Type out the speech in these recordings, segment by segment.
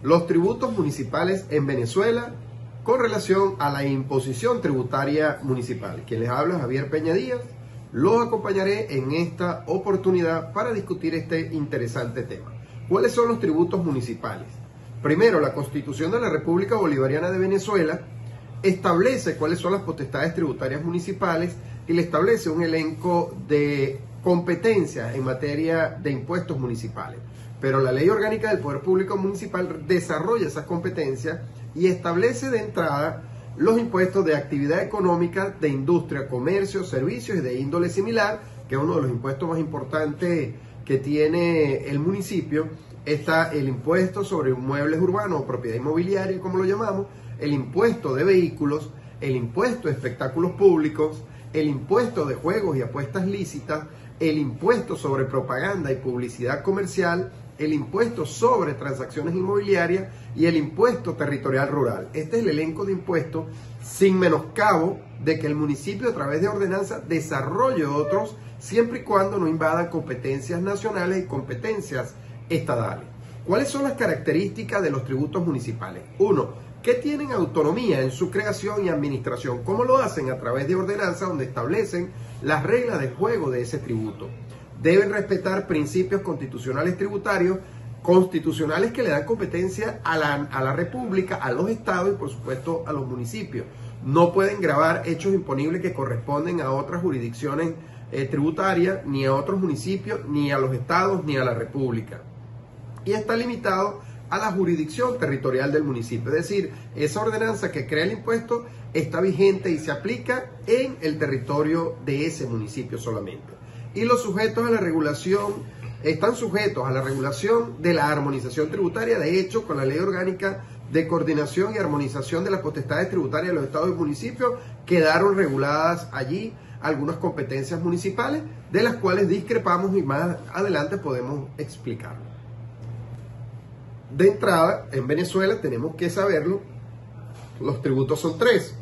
los tributos municipales en Venezuela con relación a la imposición tributaria municipal. Quien les habla, Javier Peña Díaz. Los acompañaré en esta oportunidad para discutir este interesante tema. ¿Cuáles son los tributos municipales? Primero, la Constitución de la República Bolivariana de Venezuela establece cuáles son las potestades tributarias municipales y le establece un elenco de competencias en materia de impuestos municipales. Pero la Ley Orgánica del Poder Público Municipal desarrolla esas competencias y establece de entrada los impuestos de actividad económica, de industria, comercio, servicios y de índole similar, que es uno de los impuestos más importantes que tiene el municipio. Está el impuesto sobre inmuebles urbanos o propiedad inmobiliaria, como lo llamamos, el impuesto de vehículos, el impuesto de espectáculos públicos, el impuesto de juegos y apuestas lícitas, el impuesto sobre propaganda y publicidad comercial, el impuesto sobre transacciones inmobiliarias y el impuesto territorial rural. Este es el elenco de impuestos, sin menoscabo de que el municipio a través de ordenanza desarrolle otros, siempre y cuando no invadan competencias nacionales y competencias estadales. ¿Cuáles son las características de los tributos municipales? Uno, que tienen autonomía en su creación y administración. ¿Cómo lo hacen? A través de ordenanzas donde establecen las reglas de juego de ese tributo. Deben respetar principios constitucionales tributarios, constitucionales que le dan competencia a la República, a los estados y por supuesto a los municipios. No pueden gravar hechos imponibles que corresponden a otras jurisdicciones tributarias, ni a otros municipios, ni a los estados, ni a la República. Y está limitado a la jurisdicción territorial del municipio. Es decir, esa ordenanza que crea el impuesto está vigente y se aplica en el territorio de ese municipio solamente. Y los sujetos a la regulación, están sujetos a la regulación de la armonización tributaria. De hecho, con la Ley Orgánica de Coordinación y Armonización de las Potestades Tributarias de los Estados y Municipios, quedaron reguladas allí algunas competencias municipales, de las cuales discrepamos y más adelante podemos explicarlo. De entrada, en Venezuela tenemos que saberlo, los tributos son tres: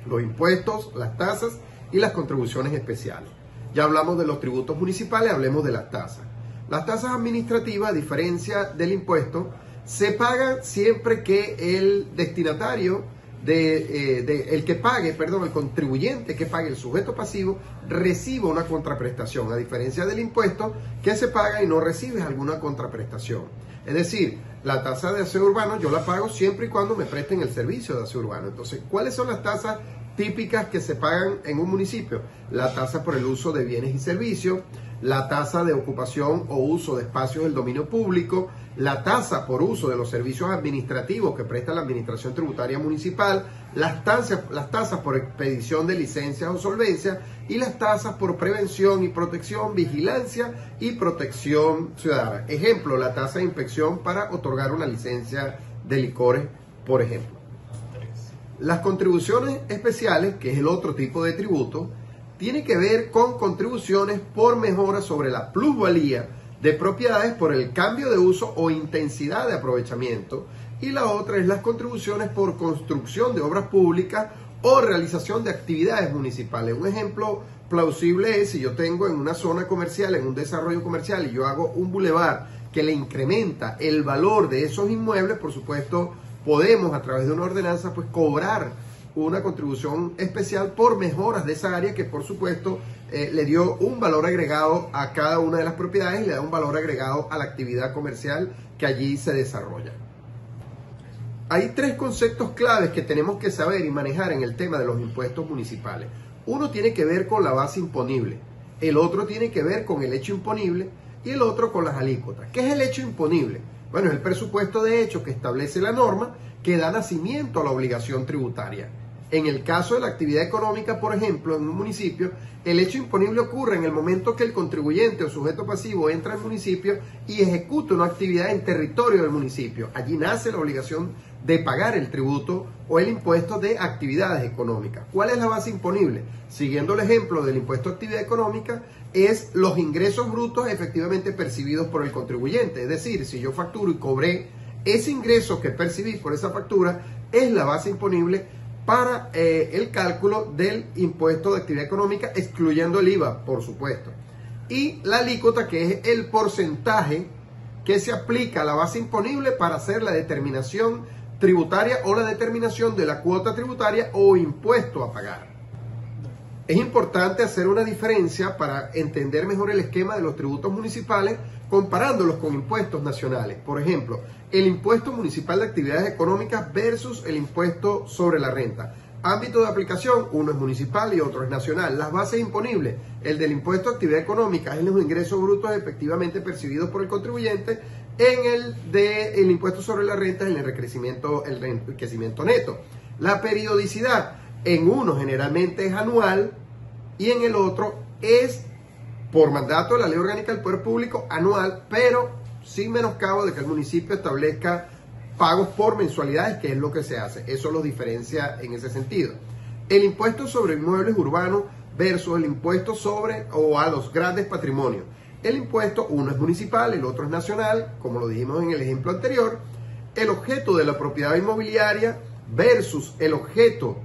los impuestos, las tasas y las contribuciones especiales. Ya hablamos de los tributos municipales, hablemos de las tasas. Las tasas administrativas, a diferencia del impuesto, se pagan siempre que el destinatario, el contribuyente que pague, el sujeto pasivo, reciba una contraprestación, a diferencia del impuesto que se paga y no recibes alguna contraprestación. Es decir, la tasa de aseo urbano yo la pago siempre y cuando me presten el servicio de aseo urbano. Entonces, ¿cuáles son las tasas típicas que se pagan en un municipio? La tasa por el uso de bienes y servicios, la tasa de ocupación o uso de espacios del dominio público, la tasa por uso de los servicios administrativos que presta la Administración Tributaria Municipal, las tasas por expedición de licencias o solvencias y las tasas por prevención y protección, vigilancia y protección ciudadana. Ejemplo, la tasa de inspección para otorgar una licencia de licores, por ejemplo. Las contribuciones especiales, que es el otro tipo de tributo, tiene que ver con contribuciones por mejora sobre la plusvalía de propiedades por el cambio de uso o intensidad de aprovechamiento, y la otra es las contribuciones por construcción de obras públicas o realización de actividades municipales. Un ejemplo plausible es si yo tengo en una zona comercial, en un desarrollo comercial, y yo hago un bulevar que le incrementa el valor de esos inmuebles, por supuesto podemos a través de una ordenanza pues cobrar una contribución especial por mejoras de esa área que por supuesto le dio un valor agregado a cada una de las propiedades y le da un valor agregado a la actividad comercial que allí se desarrolla. Hay tres conceptos claves que tenemos que saber y manejar en el tema de los impuestos municipales. Uno tiene que ver con la base imponible, el otro tiene que ver con el hecho imponible y el otro con las alícuotas. ¿Qué es el hecho imponible? Bueno, es el presupuesto de hecho que establece la norma que da nacimiento a la obligación tributaria. En el caso de la actividad económica, por ejemplo, en un municipio, el hecho imponible ocurre en el momento que el contribuyente o sujeto pasivo entra al municipio y ejecuta una actividad en territorio del municipio. Allí nace la obligación de pagar el tributo o el impuesto de actividades económicas. ¿Cuál es la base imponible? Siguiendo el ejemplo del impuesto de actividad económica, es los ingresos brutos efectivamente percibidos por el contribuyente. Es decir, si yo facturo y cobré ese ingreso que percibí por esa factura, es la base imponible para el cálculo del impuesto de actividad económica, excluyendo el IVA, por supuesto. Y la alícuota, que es el porcentaje que se aplica a la base imponible para hacer la determinación tributaria o la determinación de la cuota tributaria o impuesto a pagar. Es importante hacer una diferencia para entender mejor el esquema de los tributos municipales comparándolos con impuestos nacionales. Por ejemplo, el impuesto municipal de actividades económicas versus el impuesto sobre la renta. Ámbito de aplicación, uno es municipal y otro es nacional. Las bases imponibles, el del impuesto de actividad económica es los ingresos brutos efectivamente percibidos por el contribuyente, en el del impuesto sobre la renta es el enriquecimiento neto. La periodicidad, en uno generalmente es anual y en el otro es por mandato de la Ley Orgánica del Poder Público anual, pero sin menoscabo de que el municipio establezca pagos por mensualidades, que es lo que se hace. Eso los diferencia en ese sentido. El impuesto sobre inmuebles urbanos versus el impuesto sobre o a los grandes patrimonios. El impuesto, uno es municipal, el otro es nacional, como lo dijimos en el ejemplo anterior. El objeto de la propiedad inmobiliaria versus el objeto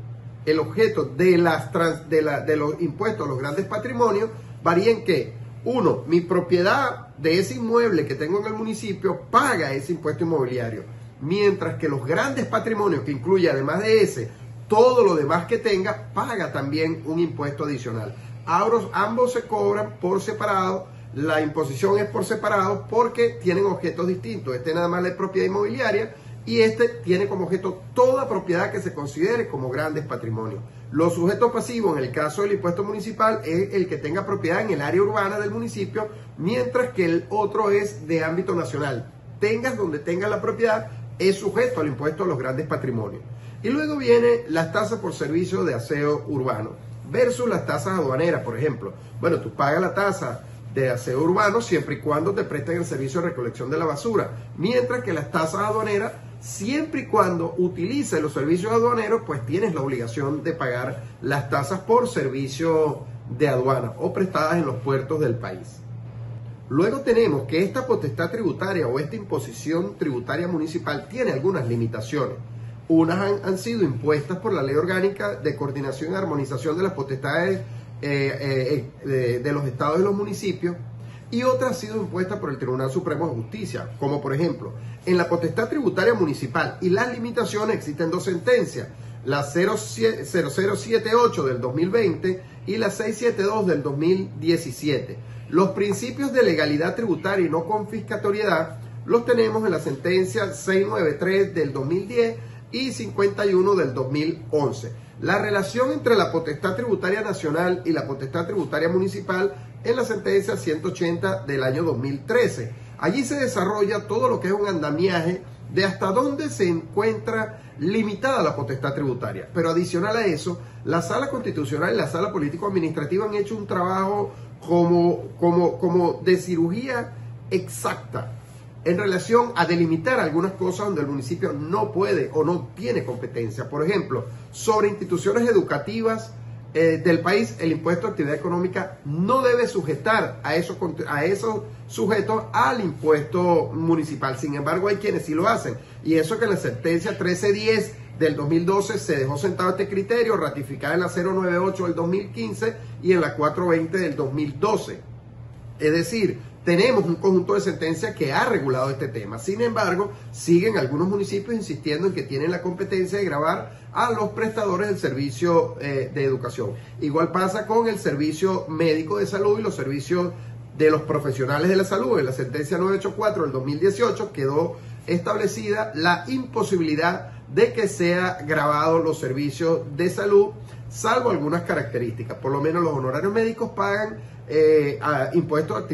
de los impuestos a los grandes patrimonios varía en que, uno, mi propiedad de ese inmueble que tengo en el municipio paga ese impuesto inmobiliario, mientras que los grandes patrimonios, que incluye además de ese, todo lo demás que tenga, paga también un impuesto adicional. Ambos se cobran por separado, la imposición es por separado porque tienen objetos distintos. Este nada más es propiedad inmobiliaria y este tiene como objeto toda propiedad que se considere como grandes patrimonios. Los sujetos pasivos, en el caso del impuesto municipal, es el que tenga propiedad en el área urbana del municipio, mientras que el otro es de ámbito nacional. Tengas donde tengas la propiedad, es sujeto al impuesto a los grandes patrimonios. Y luego viene las tasas por servicio de aseo urbano versus las tasas aduaneras, por ejemplo. Bueno, tú pagas la tasa de aseo urbano siempre y cuando te presten el servicio de recolección de la basura, mientras que las tasas aduaneras, siempre y cuando utilices los servicios aduaneros, pues tienes la obligación de pagar las tasas por servicio de aduana o prestadas en los puertos del país. Luego tenemos que esta potestad tributaria o esta imposición tributaria municipal tiene algunas limitaciones. Unas han sido impuestas por la Ley Orgánica de Coordinación y Armonización de las Potestades de los estados y los municipios, y otras han sido impuestas por el Tribunal Supremo de Justicia, como por ejemplo, en la potestad tributaria municipal y las limitaciones existen dos sentencias, la 0078 del 2020 y la 672 del 2017. Los principios de legalidad tributaria y no confiscatoriedad los tenemos en la sentencia 693 del 2010 y 51 del 2011. La relación entre la potestad tributaria nacional y la potestad tributaria municipal en la sentencia 180 del año 2013. Allí se desarrolla todo lo que es un andamiaje de hasta dónde se encuentra limitada la potestad tributaria. Pero adicional a eso, la Sala Constitucional y la Sala Político-Administrativa han hecho un trabajo como de cirugía exacta en relación a delimitar algunas cosas donde el municipio no puede o no tiene competencia. Por ejemplo, sobre instituciones educativas del país, el impuesto de actividad económica no debe sujetar a esos sujetos al impuesto municipal. Sin embargo, hay quienes sí lo hacen. Y eso que en la sentencia 1310 del 2012 se dejó sentado este criterio, ratificada en la 098 del 2015 y en la 420 del 2012. Es decir, tenemos un conjunto de sentencias que ha regulado este tema. Sin embargo, siguen algunos municipios insistiendo en que tienen la competencia de gravar a los prestadores del servicio de educación. Igual pasa con el servicio médico de salud y los servicios de los profesionales de la salud. En la sentencia 984 del 2018 quedó establecida la imposibilidad de que sea grabado los servicios de salud, salvo algunas características. Por lo menos los honorarios médicos pagan impuestos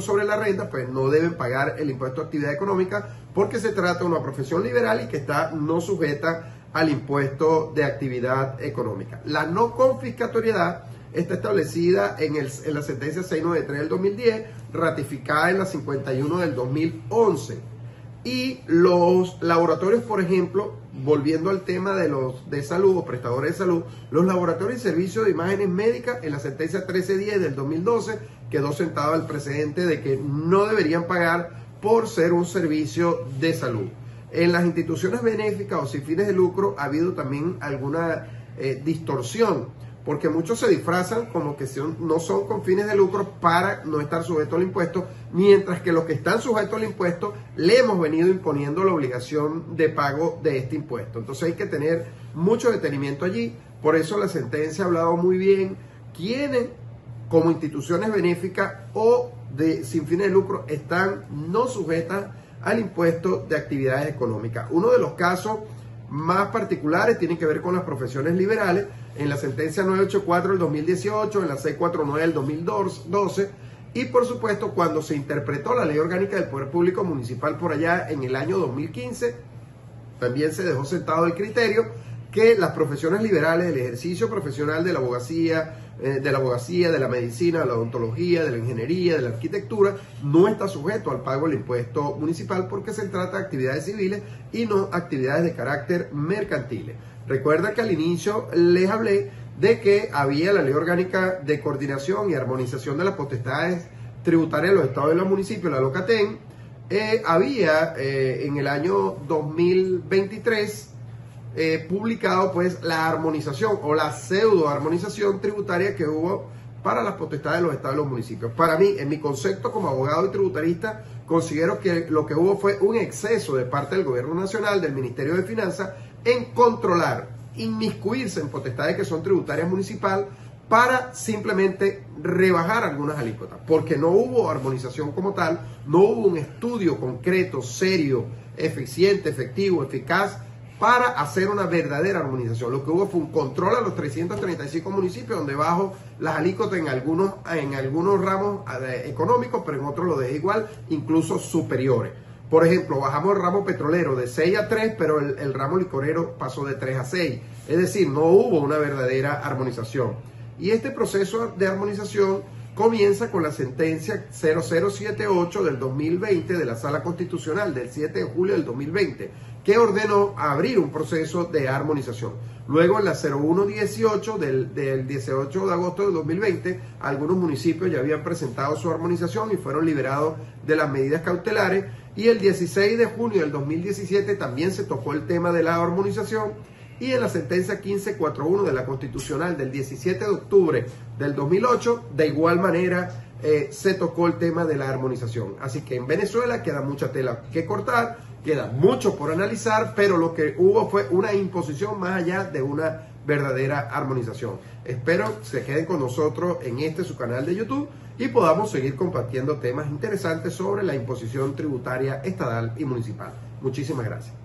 sobre la renta, pues no deben pagar el impuesto de actividad económica porque se trata de una profesión liberal y que está no sujeta al impuesto de actividad económica. La no confiscatoriedad está establecida en la sentencia 693 del 2010, ratificada en la 51 del 2011. Y los laboratorios, por ejemplo, volviendo al tema de los de salud o prestadores de salud, los laboratorios y servicios de imágenes médicas en la sentencia 1310 del 2012 quedó sentado el precedente de que no deberían pagar por ser un servicio de salud. En las instituciones benéficas o sin fines de lucro ha habido también alguna distorsión, porque muchos se disfrazan como que no son con fines de lucro para no estar sujetos al impuesto, mientras que los que están sujetos al impuesto le hemos venido imponiendo la obligación de pago de este impuesto. Entonces hay que tener mucho detenimiento allí. Por eso la sentencia ha hablado muy bien quiénes como instituciones benéficas o sin fines de lucro están no sujetas al impuesto de actividades económicas. Uno de los casos más particulares tiene que ver con las profesiones liberales. En la sentencia 984 del 2018, en la 649 del 2012 y por supuesto cuando se interpretó la Ley Orgánica del Poder Público Municipal por allá en el año 2015, también se dejó sentado el criterio que las profesiones liberales, el ejercicio profesional de la abogacía, de la medicina, de la odontología, de la ingeniería, de la arquitectura, no está sujeto al pago del impuesto municipal porque se trata de actividades civiles y no actividades de carácter mercantil. Recuerda que al inicio les hablé de que había la Ley Orgánica de Coordinación y Armonización de las Potestades Tributarias de los Estados y los Municipios, la LOCATEM. Había en el año 2023 publicado pues la armonización o la pseudo armonización tributaria que hubo para las potestades de los estados y los municipios. Para mí, en mi concepto como abogado y tributarista, considero que lo que hubo fue un exceso de parte del gobierno nacional, del Ministerio de Finanzas, en controlar, inmiscuirse en potestades que son tributarias municipal para simplemente rebajar algunas alícuotas, porque no hubo armonización como tal, no hubo un estudio concreto, serio, eficiente, efectivo, eficaz, para hacer una verdadera armonización. Lo que hubo fue un control a los 335 municipios, donde bajo las alícuotas en algunos ramos económicos, pero en otros lo dejé igual, incluso superiores. Por ejemplo, bajamos el ramo petrolero de 6 a 3, pero el ramo licorero pasó de 3 a 6. Es decir, no hubo una verdadera armonización. Y este proceso de armonización comienza con la sentencia 0078 del 2020 de la Sala Constitucional del 7 de julio del 2020, que ordenó abrir un proceso de armonización. Luego en la 0118 del 18 de agosto del 2020, algunos municipios ya habían presentado su armonización y fueron liberados de las medidas cautelares. Y el 16 de junio del 2017 también se tocó el tema de la armonización. Y en la sentencia 1541 de la Constitucional del 17 de octubre del 2008, de igual manera se tocó el tema de la armonización. Así que en Venezuela queda mucha tela que cortar, queda mucho por analizar, pero lo que hubo fue una imposición más allá de una verdadera armonización. Espero se queden con nosotros en su canal de YouTube y podamos seguir compartiendo temas interesantes sobre la imposición tributaria estatal y municipal. Muchísimas gracias.